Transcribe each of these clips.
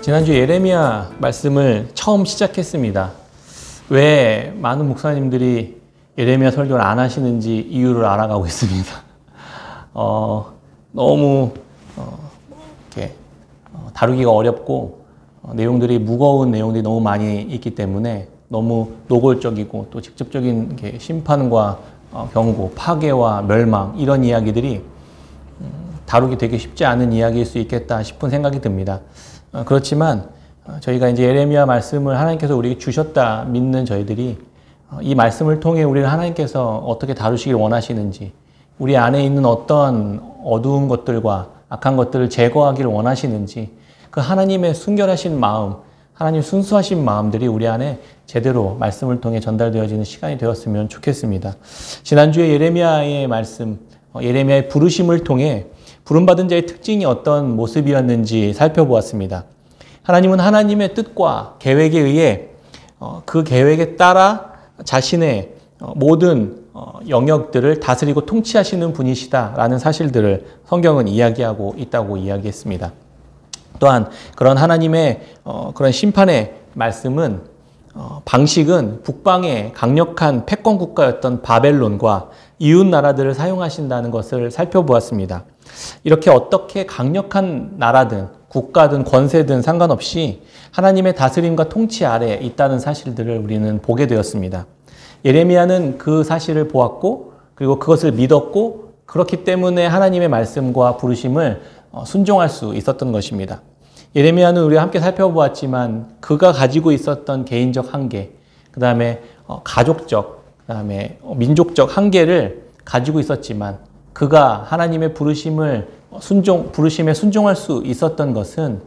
지난주 예레미야 말씀을 처음 시작했습니다. 왜 많은 목사님들이 예레미야 설교를 안 하시는지 이유를 알아가고 있습니다. 너무 이렇게 다루기가 어렵고 내용들이 무거운 내용들이 너무 많이 있기 때문에 너무 노골적이고 또 직접적인 심판과 경고, 파괴와 멸망 이런 이야기들이 다루기 되게 쉽지 않은 이야기일 수 있겠다 싶은 생각이 듭니다. 그렇지만 저희가 이제 예레미야 말씀을 하나님께서 우리에게 주셨다 믿는 저희들이 이 말씀을 통해 우리를 하나님께서 어떻게 다루시길 원하시는지, 우리 안에 있는 어떤 어두운 것들과 악한 것들을 제거하기를 원하시는지, 그 하나님의 순결하신 마음, 하나님 순수하신 마음들이 우리 안에 제대로 말씀을 통해 전달되어지는 시간이 되었으면 좋겠습니다. 지난주에 예레미야의 말씀, 예레미야의 부르심을 통해 부름받은 자의 특징이 어떤 모습이었는지 살펴보았습니다. 하나님은 하나님의 뜻과 계획에 의해 그 계획에 따라 자신의 모든 영역들을 다스리고 통치하시는 분이시다라는 사실들을 성경은 이야기하고 있다고 이야기했습니다. 또한 그런 하나님의 그런 심판의 말씀은 방식은 북방의 강력한 패권 국가였던 바벨론과 이웃 나라들을 사용하신다는 것을 살펴보았습니다. 이렇게 어떻게 강력한 나라든 국가든 권세든 상관없이 하나님의 다스림과 통치 아래에 있다는 사실들을 우리는 보게 되었습니다. 예레미야는 그 사실을 보았고 그리고 그것을 믿었고 그렇기 때문에 하나님의 말씀과 부르심을 순종할 수 있었던 것입니다. 예레미야는 우리가 함께 살펴보았지만 그가 가지고 있었던 개인적 한계, 그 다음에 가족적, 그 다음에 민족적 한계를 가지고 있었지만 그가 하나님의 부르심에 순종할 수 있었던 것은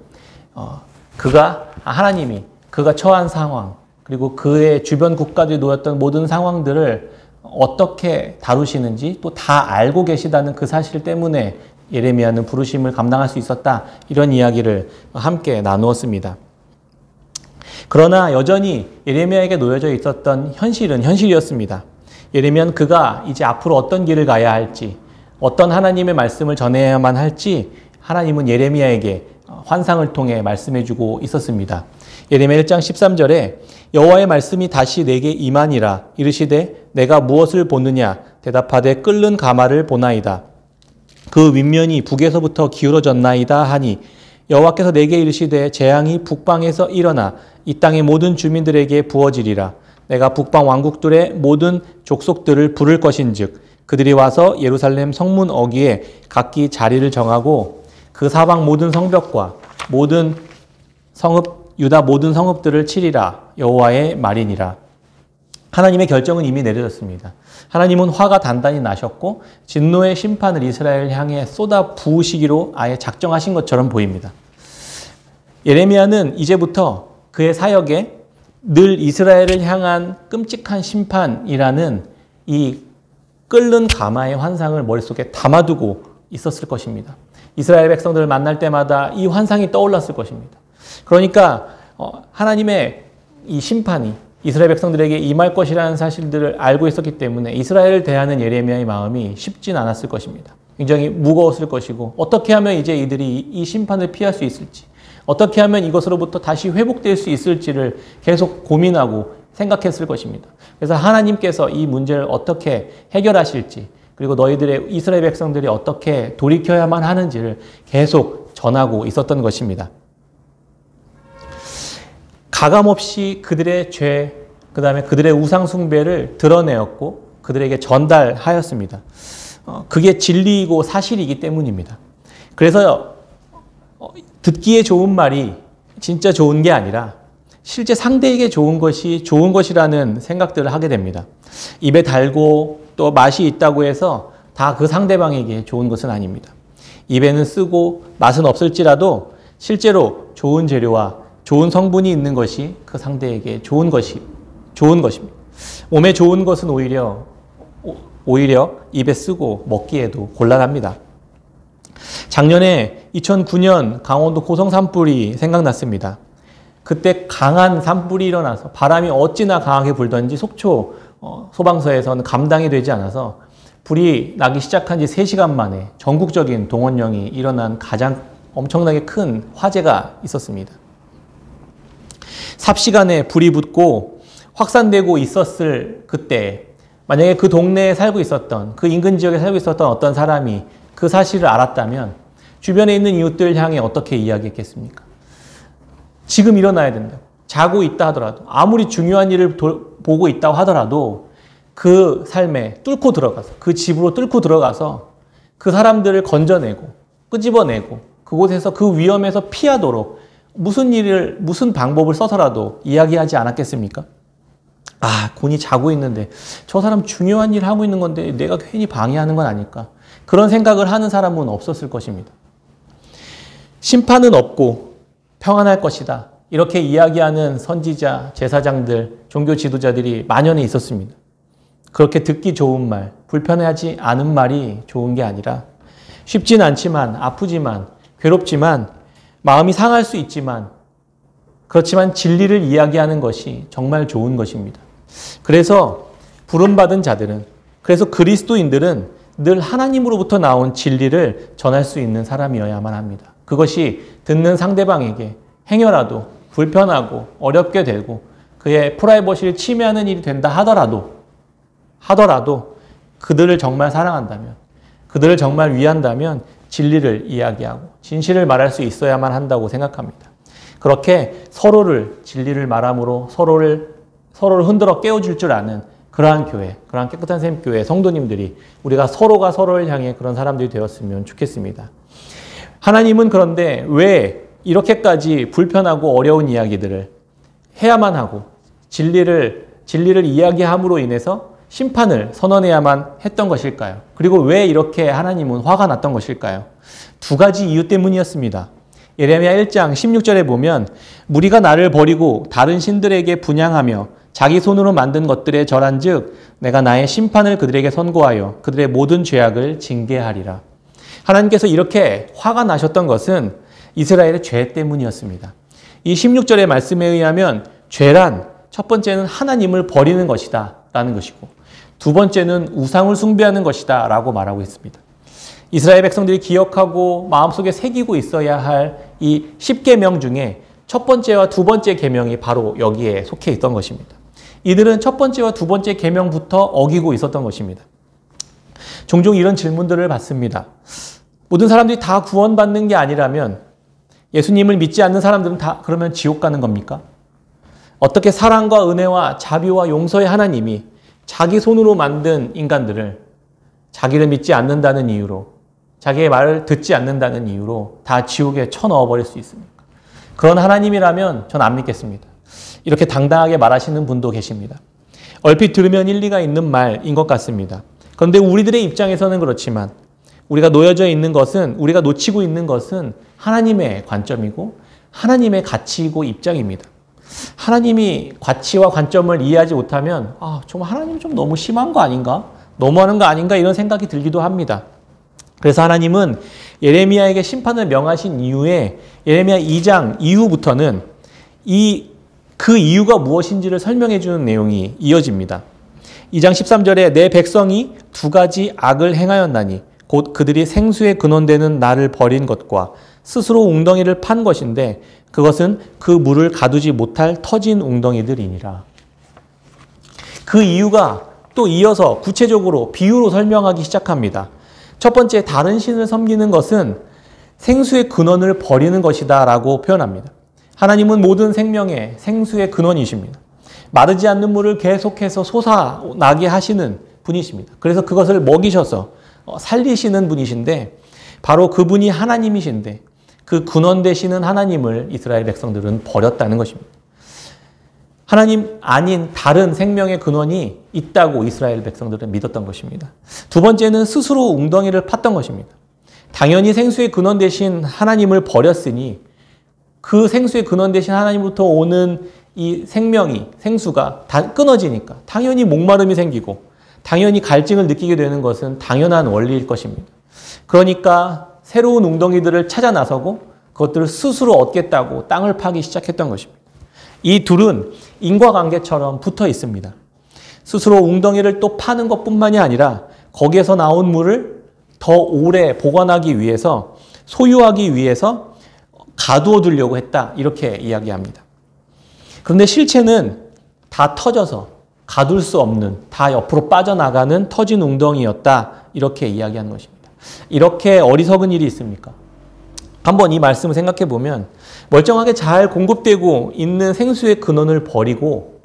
하나님이 그가 처한 상황, 그리고 그의 주변 국가들이 놓였던 모든 상황들을 어떻게 다루시는지 또 다 알고 계시다는 그 사실 때문에 예레미야는 부르심을 감당할 수 있었다, 이런 이야기를 함께 나누었습니다. 그러나 여전히 예레미야에게 놓여져 있었던 현실은 현실이었습니다. 예레미야는 그가 이제 앞으로 어떤 길을 가야 할지, 어떤 하나님의 말씀을 전해야만 할지 하나님은 예레미야에게 환상을 통해 말씀해주고 있었습니다. 예레미야 1장 13절에 여호와의 말씀이 다시 내게 임하니라. 이르시되 내가 무엇을 보느냐? 대답하되 끓는 가마를 보나이다. 그 윗면이 북에서부터 기울어졌나이다 하니 여호와께서 내게 이르시되 재앙이 북방에서 일어나 이 땅의 모든 주민들에게 부어지리라. 내가 북방 왕국들의 모든 족속들을 부를 것인즉 그들이 와서 예루살렘 성문 어귀에 각기 자리를 정하고 그 사방 모든 성벽과 모든 성읍, 유다 모든 성읍들을 치리라. 여호와의 말이니라. 하나님의 결정은 이미 내려졌습니다. 하나님은 화가 단단히 나셨고 진노의 심판을 이스라엘을 향해 쏟아 부으시기로 아예 작정하신 것처럼 보입니다. 예레미야는 이제부터 그의 사역에 늘 이스라엘을 향한 끔찍한 심판이라는 이 끓는 가마의 환상을 머릿속에 담아두고 있었을 것입니다. 이스라엘 백성들을 만날 때마다 이 환상이 떠올랐을 것입니다. 그러니까 하나님의 이 심판이 이스라엘 백성들에게 임할 것이라는 사실들을 알고 있었기 때문에 이스라엘을 대하는 예레미야의 마음이 쉽진 않았을 것입니다. 굉장히 무거웠을 것이고 어떻게 하면 이제 이들이 이 심판을 피할 수 있을지, 어떻게 하면 이것으로부터 다시 회복될 수 있을지를 계속 고민하고 생각했을 것입니다. 그래서 하나님께서 이 문제를 어떻게 해결하실지, 그리고 너희들의 이스라엘 백성들이 어떻게 돌이켜야만 하는지를 계속 전하고 있었던 것입니다. 가감없이 그들의 죄, 그 다음에 그들의 우상 숭배를 드러내었고 그들에게 전달하였습니다. 그게 진리이고 사실이기 때문입니다. 그래서 듣기에 좋은 말이 진짜 좋은 게 아니라 실제 상대에게 좋은 것이 좋은 것이라는 생각들을 하게 됩니다. 입에 달고 또 맛이 있다고 해서 다 그 상대방에게 좋은 것은 아닙니다. 입에는 쓰고 맛은 없을지라도 실제로 좋은 재료와 좋은 성분이 있는 것이 그 상대에게 좋은 것입니다. 몸에 좋은 것은 오히려 입에 쓰고 먹기에도 곤란합니다. 작년에 2009년 강원도 고성 산불이 생각났습니다. 그때 강한 산불이 일어나서 바람이 어찌나 강하게 불던지 속초 소방서에서는 감당이 되지 않아서 불이 나기 시작한 지 3시간 만에 전국적인 동원령이 일어난 가장 엄청나게 큰 화재가 있었습니다. 삽시간에 불이 붙고 확산되고 있었을 그때 만약에 그 동네에 살고 있었던 그 인근 지역에 살고 있었던 어떤 사람이 그 사실을 알았다면 주변에 있는 이웃들 향해 어떻게 이야기했겠습니까? 지금 일어나야 된다고. 자고 있다 하더라도 아무리 중요한 일을 보고 있다고 하더라도 그 삶에 뚫고 들어가서 그 집으로 뚫고 들어가서 그 사람들을 건져내고 끄집어내고 그곳에서 그 위험에서 피하도록 무슨 방법을 써서라도 이야기하지 않았겠습니까? 아, 군이 자고 있는데 저 사람 중요한 일 하고 있는 건데 내가 괜히 방해하는 건 아닐까? 그런 생각을 하는 사람은 없었을 것입니다. 심판은 없고 평안할 것이다. 이렇게 이야기하는 선지자, 제사장들, 종교 지도자들이 만연해 있었습니다. 그렇게 듣기 좋은 말, 불편하지 않은 말이 좋은 게 아니라 쉽진 않지만 아프지만 괴롭지만 마음이 상할 수 있지만 그렇지만 진리를 이야기하는 것이 정말 좋은 것입니다. 그래서 부름받은 자들은 그래서 그리스도인들은 늘 하나님으로부터 나온 진리를 전할 수 있는 사람이어야만 합니다. 그것이 듣는 상대방에게 행여라도 불편하고 어렵게 되고 그의 프라이버시를 침해하는 일이 된다 하더라도 그들을 정말 사랑한다면 그들을 정말 위한다면 진리를 이야기하고 진실을 말할 수 있어야만 한다고 생각합니다. 그렇게 서로를 진리를 말함으로 서로를 흔들어 깨워줄 줄 아는 그러한 교회, 그러한 깨끗한 샘 교회 성도님들이 우리가 서로가 서로를 향해 그런 사람들이 되었으면 좋겠습니다. 하나님은 그런데 왜 이렇게까지 불편하고 어려운 이야기들을 해야만 하고 진리를 이야기함으로 인해서 심판을 선언해야만 했던 것일까요? 그리고 왜 이렇게 하나님은 화가 났던 것일까요? 두 가지 이유 때문이었습니다. 예레미야 1장 16절에 보면 무리가 나를 버리고 다른 신들에게 분향하며 자기 손으로 만든 것들에 절한즉 내가 나의 심판을 그들에게 선고하여 그들의 모든 죄악을 징계하리라. 하나님께서 이렇게 화가 나셨던 것은 이스라엘의 죄 때문이었습니다. 이 16절의 말씀에 의하면 죄란 첫 번째는 하나님을 버리는 것이다 라는 것이고 두 번째는 우상을 숭배하는 것이다 라고 말하고 있습니다. 이스라엘 백성들이 기억하고 마음속에 새기고 있어야 할 이 10계명 중에 첫 번째와 두 번째 계명이 바로 여기에 속해 있던 것입니다. 이들은 첫 번째와 두 번째 계명부터 어기고 있었던 것입니다. 종종 이런 질문들을 받습니다. 모든 사람들이 다 구원받는 게 아니라면 예수님을 믿지 않는 사람들은 다 그러면 지옥 가는 겁니까? 어떻게 사랑과 은혜와 자비와 용서의 하나님이 자기 손으로 만든 인간들을 자기를 믿지 않는다는 이유로 자기의 말을 듣지 않는다는 이유로 다 지옥에 쳐넣어 버릴 수 있습니까? 그런 하나님이라면 전 안 믿겠습니다. 이렇게 당당하게 말하시는 분도 계십니다. 얼핏 들으면 일리가 있는 말인 것 같습니다. 그런데 우리들의 입장에서는 그렇지만 우리가 놓여져 있는 것은 우리가 놓치고 있는 것은 하나님의 관점이고 하나님의 가치이고 입장입니다. 하나님이 가치와 관점을 이해하지 못하면 좀 하나님 좀 너무 심한 거 아닌가? 너무하는 거 아닌가? 이런 생각이 들기도 합니다. 그래서 하나님은 예레미야에게 심판을 명하신 이후에 예레미야 2장 이후부터는 그 이유가 무엇인지를 설명해 주는 내용이 이어집니다. 2장 13절에 내 백성이 두 가지 악을 행하였나니 곧 그들이 생수의 근원되는 나를 버린 것과 스스로 웅덩이를 판 것인데 그것은 그 물을 가두지 못할 터진 웅덩이들이니라. 그 이유가 또 이어서 구체적으로 비유로 설명하기 시작합니다. 첫 번째, 다른 신을 섬기는 것은 생수의 근원을 버리는 것이다 라고 표현합니다. 하나님은 모든 생명의 생수의 근원이십니다. 마르지 않는 물을 계속해서 솟아나게 하시는 분이십니다. 그래서 그것을 먹이셔서 살리시는 분이신데 바로 그분이 하나님이신데 그 근원 되시는 하나님을 이스라엘 백성들은 버렸다는 것입니다. 하나님 아닌 다른 생명의 근원이 있다고 이스라엘 백성들은 믿었던 것입니다. 두 번째는 스스로 웅덩이를 팠던 것입니다. 당연히 생수의 근원 되신 하나님을 버렸으니 그 생수의 근원 되신 하나님부터 오는 이 생수가 다 끊어지니까 당연히 목마름이 생기고 당연히 갈증을 느끼게 되는 것은 당연한 원리일 것입니다. 그러니까 새로운 웅덩이들을 찾아 나서고 그것들을 스스로 얻겠다고 땅을 파기 시작했던 것입니다. 이 둘은 인과관계처럼 붙어 있습니다. 스스로 웅덩이를 또 파는 것뿐만이 아니라 거기에서 나온 물을 더 오래 보관하기 위해서 소유하기 위해서 가두어 두려고 했다. 이렇게 이야기합니다. 그런데 실체는 다 터져서 가둘 수 없는, 다 옆으로 빠져나가는 터진 웅덩이였다. 이렇게 이야기하는 것입니다. 이렇게 어리석은 일이 있습니까? 한번 이 말씀을 생각해 보면 멀쩡하게 잘 공급되고 있는 생수의 근원을 버리고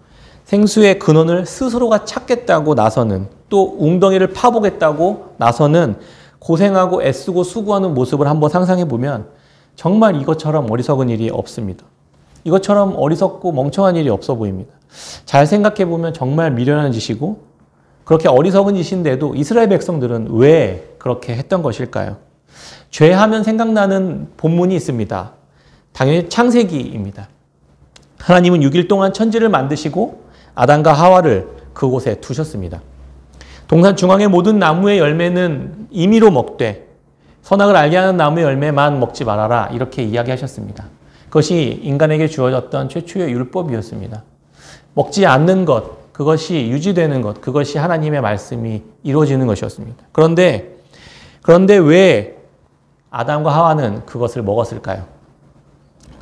생수의 근원을 스스로가 찾겠다고 나서는, 또 웅덩이를 파보겠다고 나서는 고생하고 애쓰고 수고하는 모습을 한번 상상해 보면 정말 이것처럼 어리석은 일이 없습니다. 이것처럼 어리석고 멍청한 일이 없어 보입니다. 잘 생각해 보면 정말 미련한 짓이고, 그렇게 어리석은 짓인데도 이스라엘 백성들은 왜 그렇게 했던 것일까요? 죄하면 생각나는 본문이 있습니다. 당연히 창세기입니다. 하나님은 6일 동안 천지를 만드시고 아담과 하와를 그곳에 두셨습니다. 동산 중앙의 모든 나무의 열매는 임의로 먹되 선악을 알게 하는 나무의 열매만 먹지 말아라, 이렇게 이야기하셨습니다. 그것이 인간에게 주어졌던 최초의 율법이었습니다. 먹지 않는 것, 그것이 유지되는 것, 그것이 하나님의 말씀이 이루어지는 것이었습니다. 그런데 왜 아담과 하와는 그것을 먹었을까요?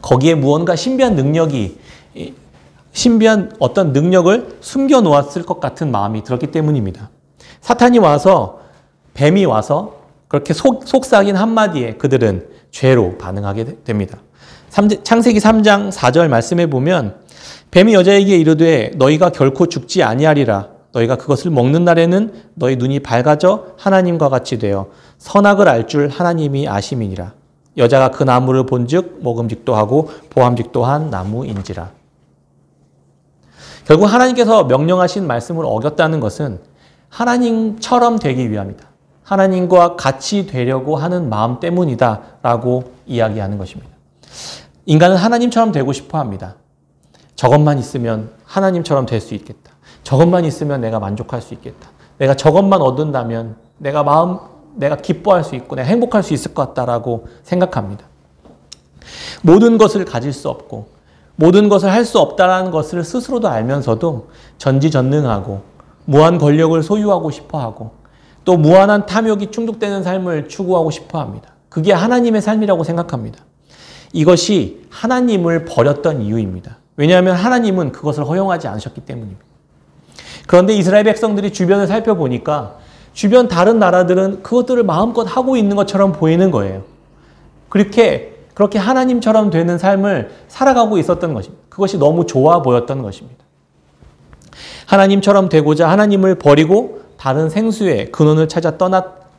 거기에 무언가 신비한 어떤 능력을 숨겨 놓았을 것 같은 마음이 들었기 때문입니다. 사탄이 와서, 뱀이 와서 그렇게 속삭인 한마디에 그들은 죄로 반응하게 됩니다. 창세기 3장 4절 말씀에 보면 뱀이 여자에게 이르되 너희가 결코 죽지 아니하리라. 너희가 그것을 먹는 날에는 너희 눈이 밝아져 하나님과 같이 되어 선악을 알 줄 하나님이 아심이니라. 여자가 그 나무를 본즉 먹음직도 하고 보암직도 한 나무인지라. 결국 하나님께서 명령하신 말씀을 어겼다는 것은 하나님처럼 되기 위함이다. 하나님과 같이 되려고 하는 마음 때문이다 라고 이야기하는 것입니다. 인간은 하나님처럼 되고 싶어 합니다. 저것만 있으면 하나님처럼 될 수 있겠다. 저것만 있으면 내가 만족할 수 있겠다. 내가 저것만 얻는다면 내가 기뻐할 수 있고 내가 행복할 수 있을 것 같다라고 생각합니다. 모든 것을 가질 수 없고 모든 것을 할 수 없다라는 것을 스스로도 알면서도 전지전능하고 무한 권력을 소유하고 싶어하고 또 무한한 탐욕이 충족되는 삶을 추구하고 싶어합니다. 그게 하나님의 삶이라고 생각합니다. 이것이 하나님을 버렸던 이유입니다. 왜냐하면 하나님은 그것을 허용하지 않으셨기 때문입니다. 그런데 이스라엘 백성들이 주변을 살펴보니까 주변 다른 나라들은 그것들을 마음껏 하고 있는 것처럼 보이는 거예요. 그렇게 하나님처럼 되는 삶을 살아가고 있었던 것입니다. 그것이 너무 좋아 보였던 것입니다. 하나님처럼 되고자 하나님을 버리고 다른 생수의 근원을 찾아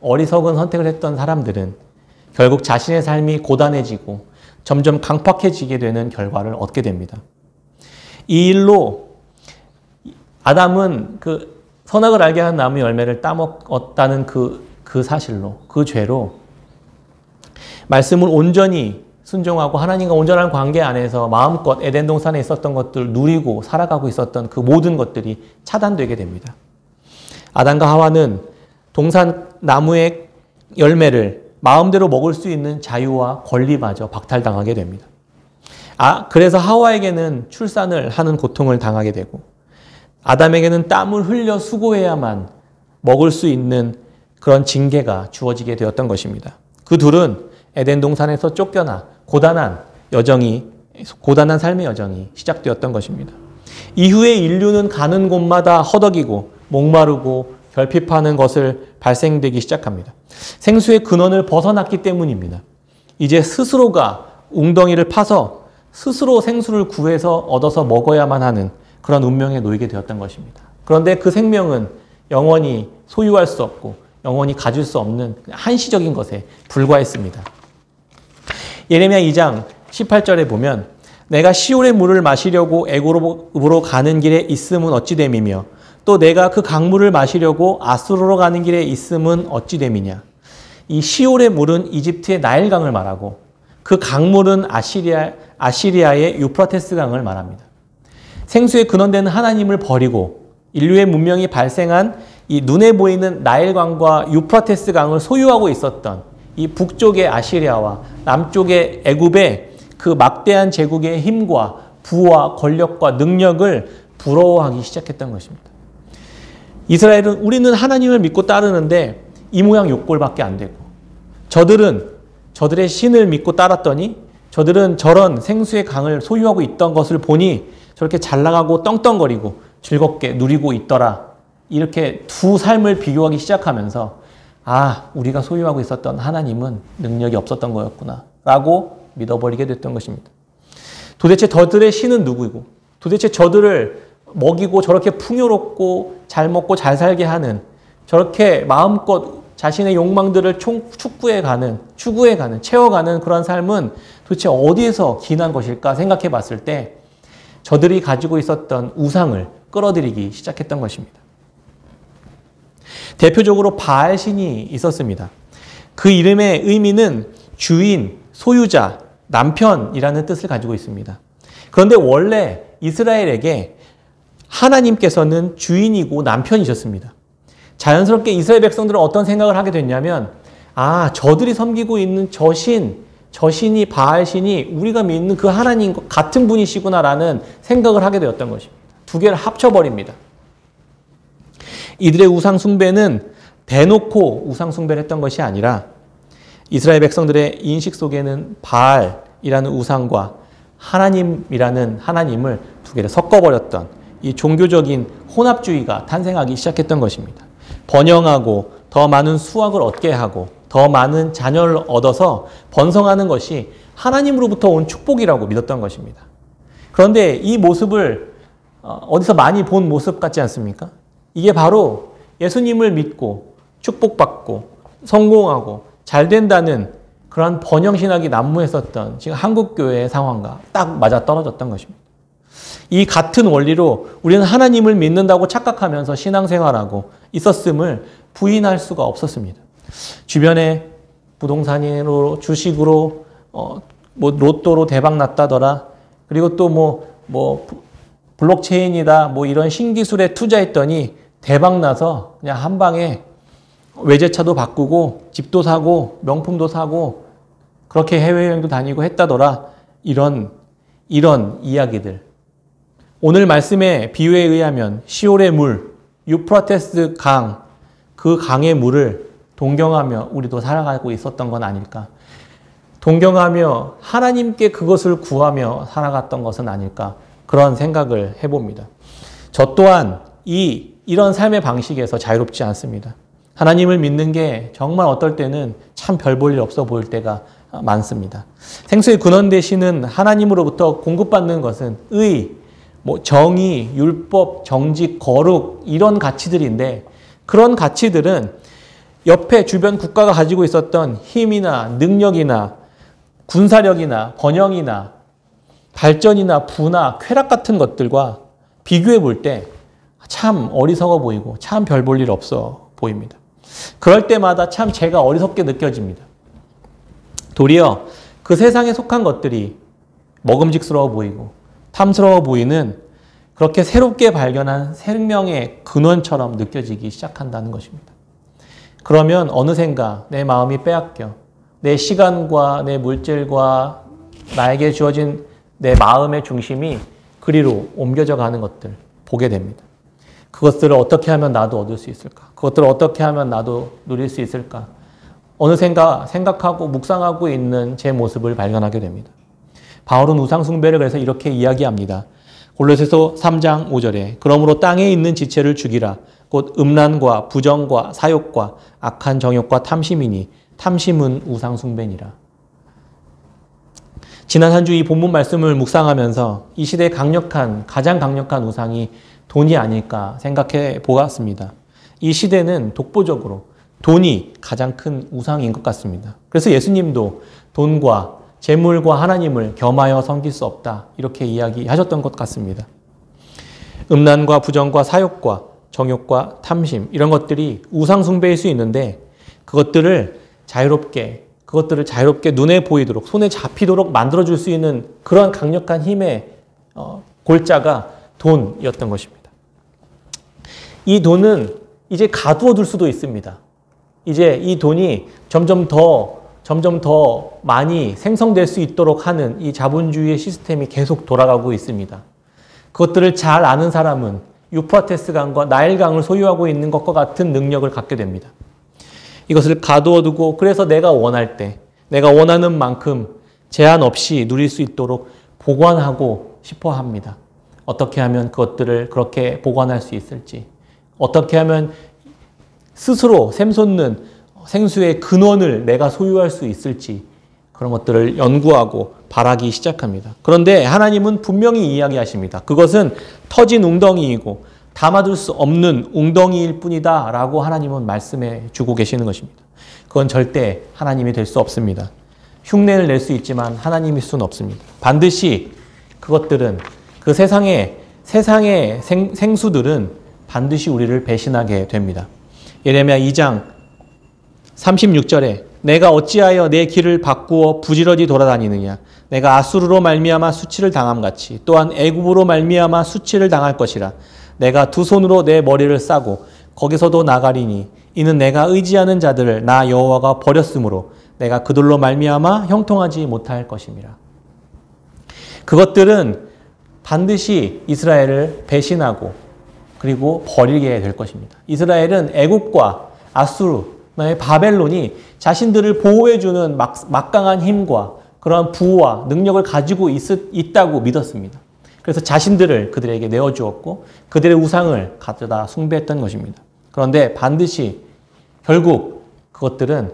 어리석은 선택을 했던 사람들은 결국 자신의 삶이 고단해지고 점점 강팍해지게 되는 결과를 얻게 됩니다. 이 일로 아담은 그 선악을 알게 하는 나무 열매를 따먹었다는 그 사실로, 그 죄로 말씀을 온전히 순종하고 하나님과 온전한 관계 안에서 마음껏 에덴 동산에 있었던 것들을 누리고 살아가고 있었던 그 모든 것들이 차단되게 됩니다. 아담과 하와는 동산 나무의 열매를 마음대로 먹을 수 있는 자유와 권리마저 박탈당하게 됩니다. 그래서 하와에게는 출산을 하는 고통을 당하게 되고 아담에게는 땀을 흘려 수고해야만 먹을 수 있는 그런 징계가 주어지게 되었던 것입니다. 그 둘은 에덴 동산에서 쫓겨나 고단한 삶의 여정이 시작되었던 것입니다. 이후에 인류는 가는 곳마다 허덕이고 목마르고 결핍하는 것을 발생되기 시작합니다. 생수의 근원을 벗어났기 때문입니다. 이제 스스로가 웅덩이를 파서 스스로 생수를 구해서 얻어서 먹어야만 하는 그런 운명에 놓이게 되었던 것입니다. 그런데 그 생명은 영원히 소유할 수 없고 영원히 가질 수 없는 한시적인 것에 불과했습니다. 예레미야 2장 18절에 보면 내가 시올의 물을 마시려고 애굽으로 가는 길에 있음은 어찌 됨이며 또 내가 그 강물을 마시려고 아수르로 가는 길에 있음은 어찌 됨이냐. 이 시올의 물은 이집트의 나일강을 말하고 그 강물은 아시리아의 유프라테스 강을 말합니다. 생수의 근원되는 하나님을 버리고 인류의 문명이 발생한 이 눈에 보이는 나일강과 유프라테스 강을 소유하고 있었던 이 북쪽의 아시리아와 남쪽의 애굽의 그 막대한 제국의 힘과 부와 권력과 능력을 부러워하기 시작했던 것입니다. 이스라엘은 우리는 하나님을 믿고 따르는데 이 모양 요꼴밖에 안 되고 저들은 저들의 신을 믿고 따랐더니 저들은 저런 생수의 강을 소유하고 있던 것을 보니 저렇게 잘 나가고 떵떵거리고 즐겁게 누리고 있더라. 이렇게 두 삶을 비교하기 시작하면서 아, 우리가 소유하고 있었던 하나님은 능력이 없었던 거였구나 라고 믿어버리게 됐던 것입니다. 도대체 저들의 신은 누구이고 도대체 저들을 먹이고 저렇게 풍요롭고 잘 먹고 잘 살게 하는 저렇게 마음껏 자신의 욕망들을 추구해 가는 채워가는 그런 삶은 도대체 어디에서 기인한 것일까 생각해 봤을 때 저들이 가지고 있었던 우상을 끌어들이기 시작했던 것입니다. 대표적으로 바알신이 있었습니다. 그 이름의 의미는 주인, 소유자, 남편이라는 뜻을 가지고 있습니다. 그런데 원래 이스라엘에게 하나님께서는 주인이고 남편이셨습니다. 자연스럽게 이스라엘 백성들은 어떤 생각을 하게 됐냐면 아, 저들이 섬기고 있는 저신이 바알신이 우리가 믿는 그 하나님과 같은 분이시구나라는 생각을 하게 되었던 것입니다. 두 개를 합쳐버립니다. 이들의 우상 숭배는 대놓고 우상 숭배를 했던 것이 아니라 이스라엘 백성들의 인식 속에는 바알이라는 우상과 하나님이라는 하나님을 두 개를 섞어버렸던 이 종교적인 혼합주의가 탄생하기 시작했던 것입니다. 번영하고 더 많은 수확을 얻게 하고 더 많은 자녀를 얻어서 번성하는 것이 하나님으로부터 온 축복이라고 믿었던 것입니다. 그런데 이 모습을 어디서 많이 본 모습 같지 않습니까? 이게 바로 예수님을 믿고 축복받고 성공하고 잘 된다는 그러한 번영신학이 난무했었던 지금 한국교회의 상황과 딱 맞아떨어졌던 것입니다. 이 같은 원리로 우리는 하나님을 믿는다고 착각하면서 신앙생활하고 있었음을 부인할 수가 없었습니다. 주변에 부동산으로 주식으로 로또로 대박 났다더라. 그리고 또 블록체인이다 이런 신기술에 투자했더니 대박 나서 그냥 한 방에 외제차도 바꾸고 집도 사고 명품도 사고 그렇게 해외여행도 다니고 했다더라. 이런 이야기들. 오늘 말씀의 비유에 의하면 시올의 물, 유프라테스 강, 그 강의 물을 동경하며 우리도 살아가고 있었던 건 아닐까. 동경하며 하나님께 그것을 구하며 살아갔던 것은 아닐까. 그런 생각을 해봅니다. 저 또한 이런 삶의 방식에서 자유롭지 않습니다. 하나님을 믿는 게 정말 어떨 때는 참 별 볼 일 없어 보일 때가 많습니다. 생수의 근원 되시는 하나님으로부터 공급받는 것은 의, 정의, 율법, 정직, 거룩 이런 가치들인데 그런 가치들은 옆에 주변 국가가 가지고 있었던 힘이나 능력이나 군사력이나 번영이나 발전이나 부나 쾌락 같은 것들과 비교해 볼 때 참 어리석어 보이고 참 별 볼 일 없어 보입니다. 그럴 때마다 참 제가 어리석게 느껴집니다. 도리어 그 세상에 속한 것들이 먹음직스러워 보이고 탐스러워 보이는 그렇게 새롭게 발견한 생명의 근원처럼 느껴지기 시작한다는 것입니다. 그러면 어느샌가 내 마음이 빼앗겨 내 시간과 내 물질과 나에게 주어진 내 마음의 중심이 그리로 옮겨져 가는 것들 보게 됩니다. 그것들을 어떻게 하면 나도 얻을 수 있을까? 그것들을 어떻게 하면 나도 누릴 수 있을까? 어느샌가 생각하고 묵상하고 있는 제 모습을 발견하게 됩니다. 바울은 우상숭배를 그래서 이렇게 이야기합니다. 골로새서 3장 5절에 그러므로 땅에 있는 지체를 죽이라. 곧 음란과 부정과 사욕과 악한 정욕과 탐심이니 탐심은 우상숭배니라. 지난 한 주 이 본문 말씀을 묵상하면서 이 시대의 가장 강력한 우상이 돈이 아닐까 생각해 보았습니다. 이 시대는 독보적으로 돈이 가장 큰 우상인 것 같습니다. 그래서 예수님도 돈과 재물과 하나님을 겸하여 섬길 수 없다 이렇게 이야기하셨던 것 같습니다. 음란과 부정과 사욕과 정욕과 탐심 이런 것들이 우상 숭배일 수 있는데 그것들을 자유롭게 눈에 보이도록 손에 잡히도록 만들어줄 수 있는 그런 강력한 힘의 골자가 돈이었던 것입니다. 이 돈은 이제 가두어둘 수도 있습니다. 이제 이 돈이 점점 더 많이 생성될 수 있도록 하는 이 자본주의의 시스템이 계속 돌아가고 있습니다. 그것들을 잘 아는 사람은 유프라테스 강과 나일 강을 소유하고 있는 것과 같은 능력을 갖게 됩니다. 이것을 가두어두고 그래서 내가 원할 때 내가 원하는 만큼 제한 없이 누릴 수 있도록 보관하고 싶어 합니다. 어떻게 하면 그것들을 그렇게 보관할 수 있을지, 어떻게 하면 스스로 샘솟는 생수의 근원을 내가 소유할 수 있을지, 그런 것들을 연구하고 바라기 시작합니다. 그런데 하나님은 분명히 이야기하십니다. 그것은 터진 웅덩이이고 담아둘 수 없는 웅덩이일 뿐이다 라고 하나님은 말씀해 주고 계시는 것입니다. 그건 절대 하나님이 될 수 없습니다. 흉내를 낼 수 있지만 하나님일 수는 없습니다. 반드시 그것들은, 그 세상의 생수들은 반드시 우리를 배신하게 됩니다. 예레미야 2장 36절에 내가 어찌하여 내 길을 바꾸어 부지런히 돌아다니느냐. 내가 아수르로 말미암아 수치를 당함같이 또한 애굽으로 말미암아 수치를 당할 것이라. 내가 두 손으로 내 머리를 싸고 거기서도 나가리니 이는 내가 의지하는 자들을 나 여호와가 버렸으므로 내가 그들로 말미암아 형통하지 못할 것임이라. 그것들은 반드시 이스라엘을 배신하고 그리고 버리게 될 것입니다. 이스라엘은 애굽과 아수르, 그다음에 바벨론이 자신들을 보호해주는 막강한 힘과 그러한 부와 능력을 가지고 있다고 믿었습니다. 그래서 자신들을 그들에게 내어주었고 그들의 우상을 가져다 숭배했던 것입니다. 그런데 반드시 결국 그것들은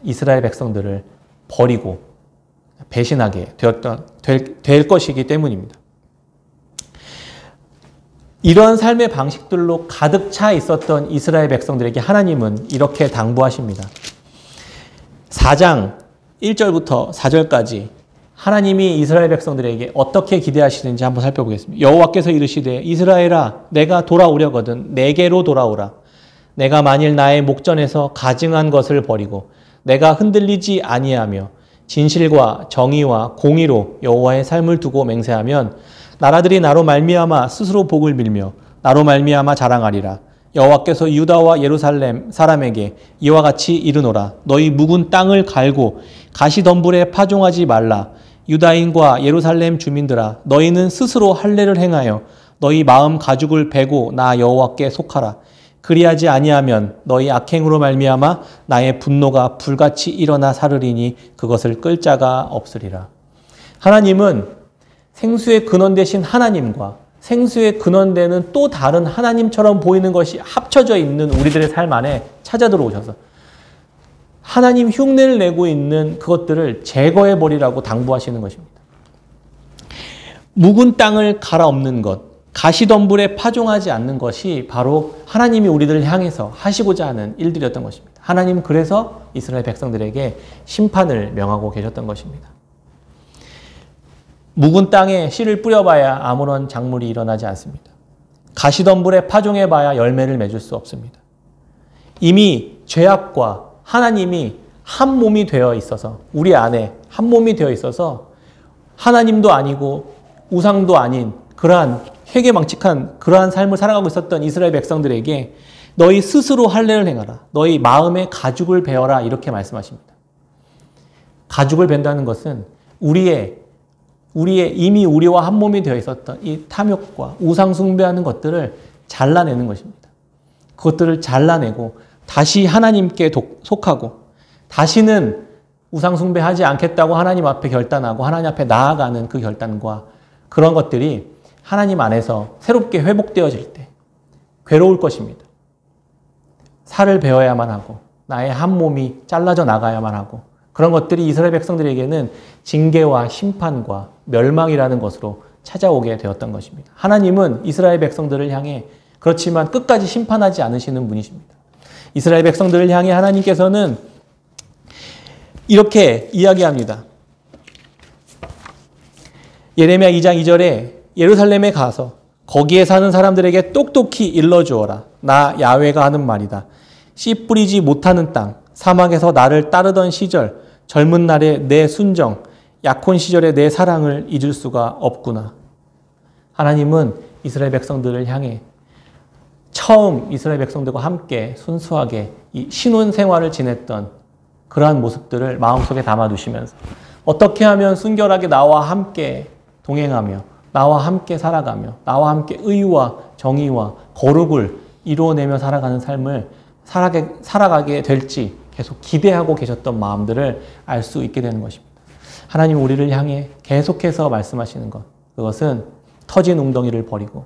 이스라엘 백성들을 버리고 배신하게 될 것이기 때문입니다. 이러한 삶의 방식들로 가득 차 있었던 이스라엘 백성들에게 하나님은 이렇게 당부하십니다. 4장 1절부터 4절까지 하나님이 이스라엘 백성들에게 어떻게 기대하시는지 한번 살펴보겠습니다. 여호와께서 이르시되 이스라엘아 내가 돌아오려거든 내게로 돌아오라. 내가 만일 나의 목전에서 가증한 것을 버리고 내가 흔들리지 아니하며 진실과 정의와 공의로 여호와의 삶을 두고 맹세하면 나라들이 나로 말미암아 스스로 복을 빌며 나로 말미암아 자랑하리라. 여호와께서 유다와 예루살렘 사람에게 이와 같이 이르노라. 너희 묵은 땅을 갈고 가시덤불에 파종하지 말라. 유다인과 예루살렘 주민들아 너희는 스스로 할례를 행하여 너희 마음 가죽을 베고 나 여호와께 속하라. 그리하지 아니하면 너희 악행으로 말미암아 나의 분노가 불같이 일어나 사르리니 그것을 끌 자가 없으리라. 하나님은 생수의 근원 되신 하나님과 생수의 근원되는 또 다른 하나님처럼 보이는 것이 합쳐져 있는 우리들의 삶 안에 찾아 들어오셔서 하나님 흉내를 내고 있는 그것들을 제거해버리라고 당부하시는 것입니다. 묵은 땅을 갈아엎는 것, 가시덤불에 파종하지 않는 것이 바로 하나님이 우리들을 향해서 하시고자 하는 일들이었던 것입니다. 하나님은 그래서 이스라엘 백성들에게 심판을 명하고 계셨던 것입니다. 묵은 땅에 씨를 뿌려봐야 아무런 작물이 일어나지 않습니다. 가시덤불에 파종해봐야 열매를 맺을 수 없습니다. 이미 죄악과 하나님이 한 몸이 되어 있어서 우리 안에 한 몸이 되어 있어서 하나님도 아니고 우상도 아닌 그러한 회개망측한 그러한 삶을 살아가고 있었던 이스라엘 백성들에게 너희 스스로 할례를 행하라. 너희 마음에 가죽을 베어라. 이렇게 말씀하십니다. 가죽을 벤다는 것은 우리의 이미 우리와 한 몸이 되어 있었던 이 탐욕과 우상 숭배하는 것들을 잘라내는 것입니다. 그것들을 잘라내고 다시 하나님께 속하고 다시는 우상 숭배하지 않겠다고 하나님 앞에 결단하고 하나님 앞에 나아가는 그 결단과 그런 것들이 하나님 안에서 새롭게 회복되어질 때 괴로울 것입니다. 살을 베어야만 하고 나의 한 몸이 잘라져 나가야만 하고 그런 것들이 이스라엘 백성들에게는 징계와 심판과 멸망이라는 것으로 찾아오게 되었던 것입니다. 하나님은 이스라엘 백성들을 향해 그렇지만 끝까지 심판하지 않으시는 분이십니다. 이스라엘 백성들을 향해 하나님께서는 이렇게 이야기합니다. 예레미야 2장 2절에 예루살렘에 가서 거기에 사는 사람들에게 똑똑히 일러주어라. 나 야훼가 하는 말이다. 씨 뿌리지 못하는 땅, 사막에서 나를 따르던 시절, 젊은 날의 내 순정, 약혼 시절의 내 사랑을 잊을 수가 없구나. 하나님은 이스라엘 백성들을 향해 처음 이스라엘 백성들과 함께 순수하게 이 신혼 생활을 지냈던 그러한 모습들을 마음속에 담아두시면서 어떻게 하면 순결하게 나와 함께 동행하며 나와 함께 살아가며 나와 함께 의와 정의와 거룩을 이루어내며 살아가는 삶을 살아가게 될지 계속 기대하고 계셨던 마음들을 알 수 있게 되는 것입니다. 하나님 우리를 향해 계속해서 말씀하시는 것, 그것은 터진 웅덩이를 버리고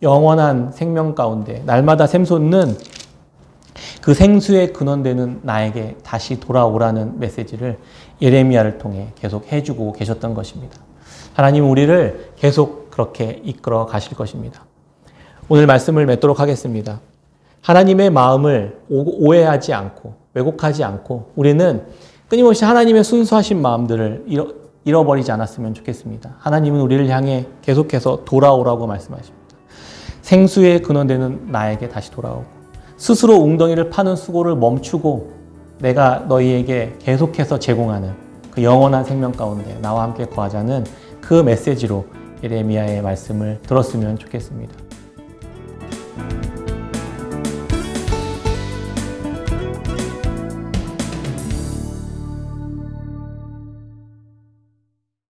영원한 생명 가운데 날마다 샘솟는 그 생수의 근원되는 나에게 다시 돌아오라는 메시지를 예레미야를 통해 계속 해주고 계셨던 것입니다. 하나님은 우리를 계속 그렇게 이끌어 가실 것입니다. 오늘 말씀을 맺도록 하겠습니다. 하나님의 마음을 오해하지 않고 왜곡하지 않고 우리는 끊임없이 하나님의 순수하신 마음들을 잃어버리지 않았으면 좋겠습니다. 하나님은 우리를 향해 계속해서 돌아오라고 말씀하십니다. 생수의 근원되는 나에게 다시 돌아오고 스스로 웅덩이를 파는 수고를 멈추고 내가 너희에게 계속해서 제공하는 그 영원한 생명 가운데 나와 함께 거하자는 그 메시지로 예레미야의 말씀을 들었으면 좋겠습니다.